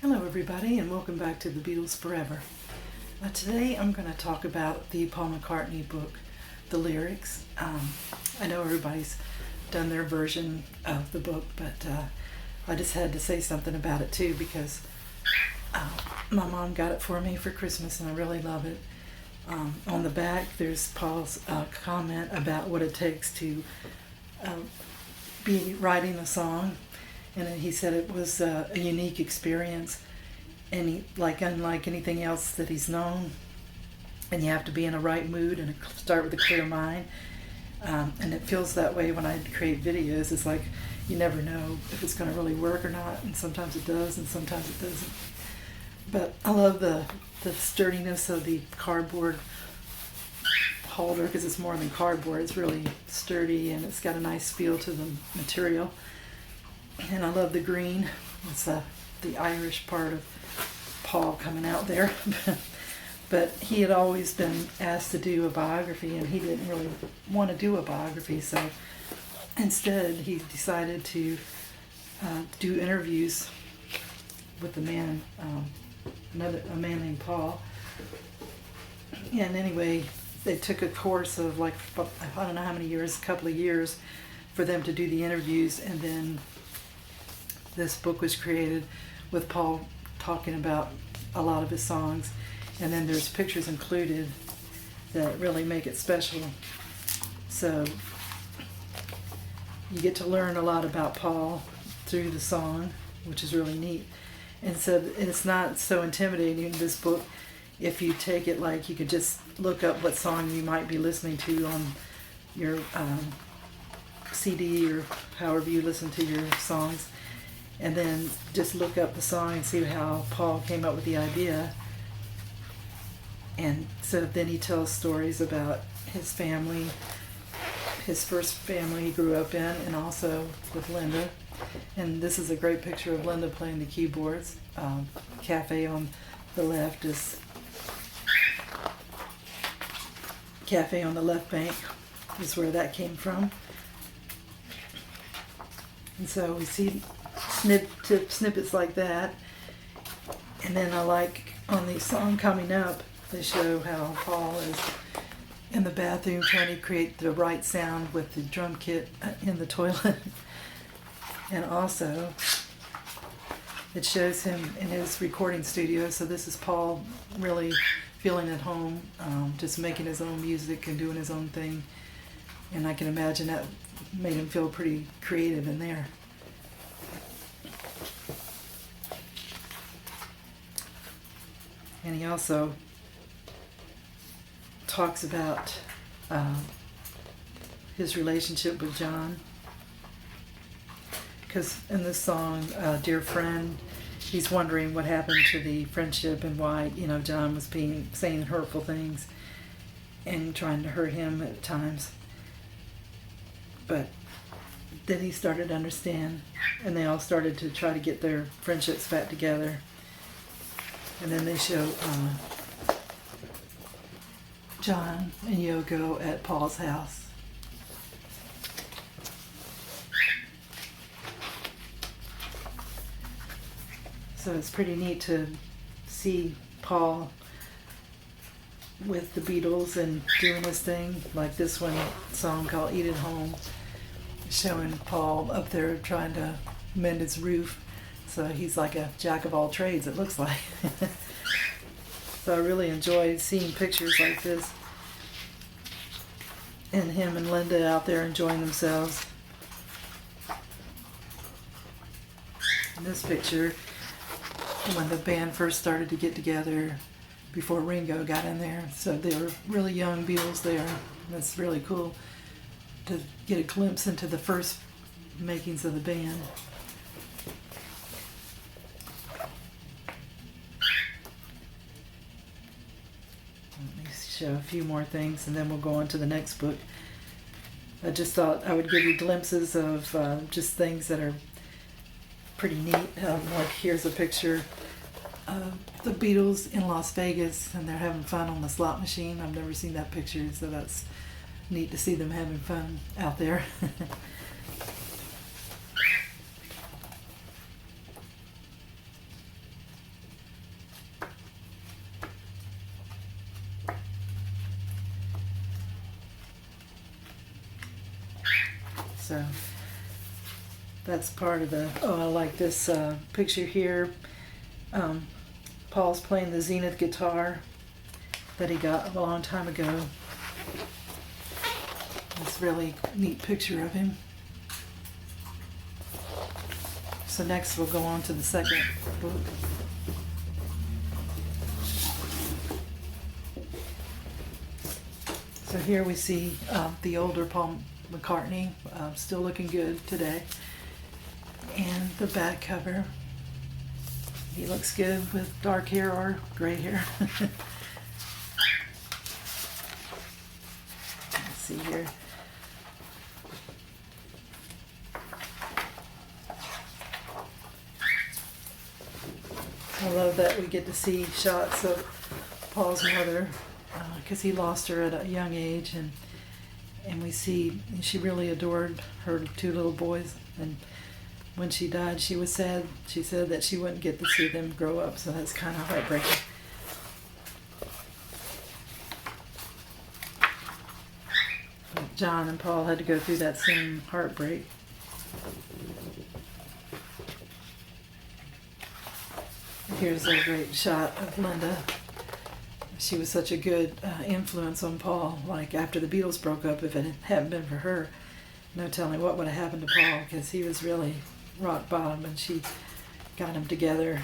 Hello everybody and welcome back to the Beatles Forever. Today I'm going to talk about the Paul McCartney book, the lyrics. I know everybody's done their version of the book, but I just had to say something about it too because my mom got it for me for Christmas and I really love it. On the back there's Paul's comment about what it takes to be writing a song. And he said it was a unique experience, and unlike anything else that he's known. And you have to be in a right mood and start with a clear mind. And it feels that way when I create videos. It's like you never know if it's going to really work or not, and sometimes it does, and sometimes it doesn't. But I love the sturdiness of the cardboard holder because it's more than cardboard. It's really sturdy and it's got a nice feel to the material. And I love the green. It's the Irish part of Paul coming out there. But he had always been asked to do a biography, and he didn't really want to do a biography. So instead, he decided to do interviews with a man named Paul. And anyway, they took a course of I don't know how many years, a couple of years, for them to do the interviews, and then this book was created with Paul talking about a lot of his songs, and then there's pictures included that really make it special. So you get to learn a lot about Paul through the song, which is really neat. And so it's not so intimidating in this book. If you take it you could just look up what song you might be listening to on your CD or however you listen to your songs, and then just look up the song and see how Paul came up with the idea. And so then he tells stories about his family, his first family he grew up in, and also with Linda. And this is a great picture of Linda playing the keyboards. Cafe on the left is Cafe on the left bank is where that came from. And so we see snippets like that. And then I like on the song coming up, they show how Paul is in the bathroom trying to create the right sound with the drum kit in the toilet. And also it shows him in his recording studio. So this is Paul really feeling at home, just making his own music and doing his own thing. And I can imagine that made him feel pretty creative in there. And he also talks about his relationship with John. Because in this song, Dear Friend, he's wondering what happened to the friendship and why, John was saying hurtful things and trying to hurt him at times. But then he started to understand, and they all started to try to get their friendships back together. And then they show John and Yoko at Paul's house. So it's pretty neat to see Paul with the Beatles and doing his thing, like this song called Eat at Home, showing Paul up there trying to mend his roof. So he's like a jack of all trades, it looks like. So I really enjoy seeing pictures like this. And him and Linda out there enjoying themselves. In this picture, when the band first started to get together, before Ringo got in there. So they were really young Beatles there. That's really cool to get a glimpse into the first makings of the band. Let me show a few more things and then we'll go on to the next book. I just thought I would give you glimpses of just things that are pretty neat. Like here's a picture of the Beatles in Las Vegas and they're having fun on the slot machine. I've never seen that picture, so that's neat to see them having fun out there. So that's part of the, I like this picture here. Paul's playing the Zenith guitar that he got a long time ago. It's a really neat picture of him. So next we'll go on to the second book. So here we see the older Paul McCartney, still looking good today. And the back cover. He looks good with dark hair or gray hair. Let's see here. I love that we get to see shots of Paul's mother, because he lost her at a young age, and we see she really adored her two little boys, and when she died she was sad. She said that she wouldn't get to see them grow up, so that's kind of heartbreaking. John and Paul had to go through that same heartbreak. Here's a great shot of Linda. She was such a good influence on Paul. Like after the Beatles broke up, if it hadn't been for her, no telling what would have happened to Paul, because he was really rock bottom, and she got him together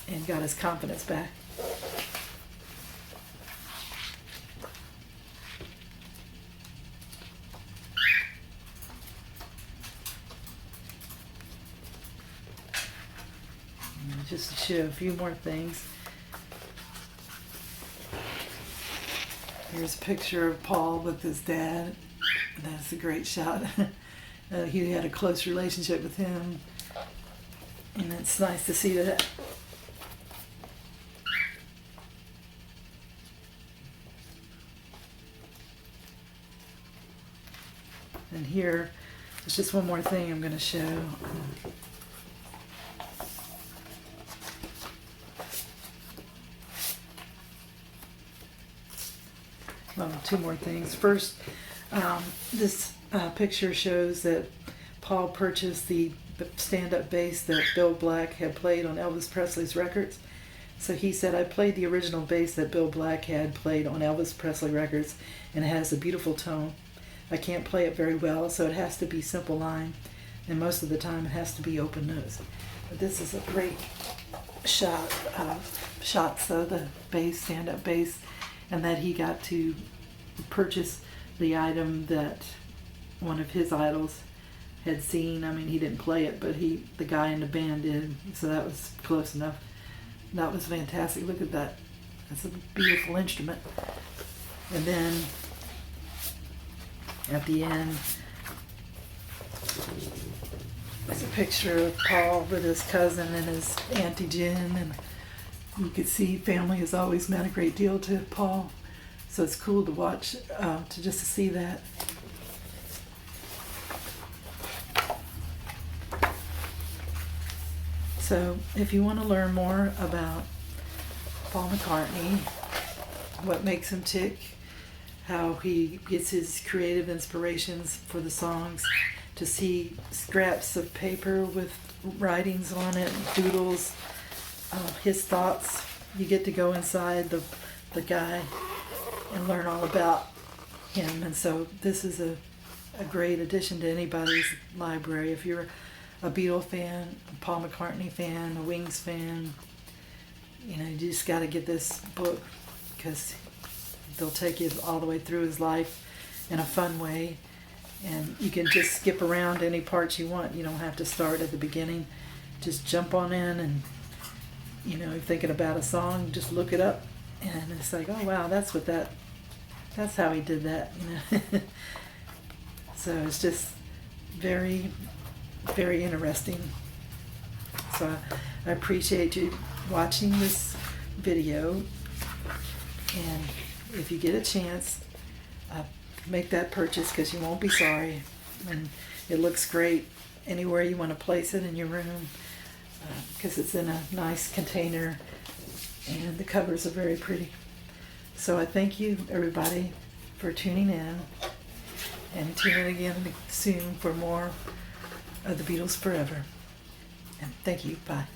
and got his confidence back. And just to show a few more things. Here's a picture of Paul with his dad. That's a great shot. He had a close relationship with him, and it's nice to see that. And here, there's just one more thing I'm going to show. Two more things. First, this picture shows that Paul purchased the stand-up bass that Bill Black had played on Elvis Presley's records. So he said, I played the original bass that Bill Black had played on Elvis Presley records, and it has a beautiful tone. I can't play it very well, so it has to be simple line, and most of the time it has to be open nose. But this is a great shot of shots of the bass, stand-up bass, and that he got to purchase the item that one of his idols had seen. I mean, he didn't play it, but the guy in the band did, so that was close enough. That was fantastic. Look at that. That's a beautiful instrument. And then at the end, there's a picture of Paul with his cousin and his Auntie Jen, and you could see family has always meant a great deal to Paul. So it's cool to watch, to see that. So if you want to learn more about Paul McCartney, what makes him tick, how he gets his creative inspirations for the songs, to see scraps of paper with writings on it, doodles, his thoughts, you get to go inside the guy and learn all about him. And so this is a great addition to anybody's library. If you're a Beatles fan, a Paul McCartney fan, a Wings fan, you just got to get this book, because they'll take you all the way through his life in a fun way, and you can just skip around any parts you want. You don't have to start at the beginning. Just jump on in, and if thinking about a song, just look it up, and it's like, oh wow, that's how he did that. So it's just very, very interesting. So I appreciate you watching this video, and if you get a chance, make that purchase, because you won't be sorry, and it looks great anywhere you want to place it in your room, because it's in a nice container, and the covers are very pretty. So I thank you, everybody, for tuning in, And tune in again soon for more of the Beatles Forever. And thank you. Bye.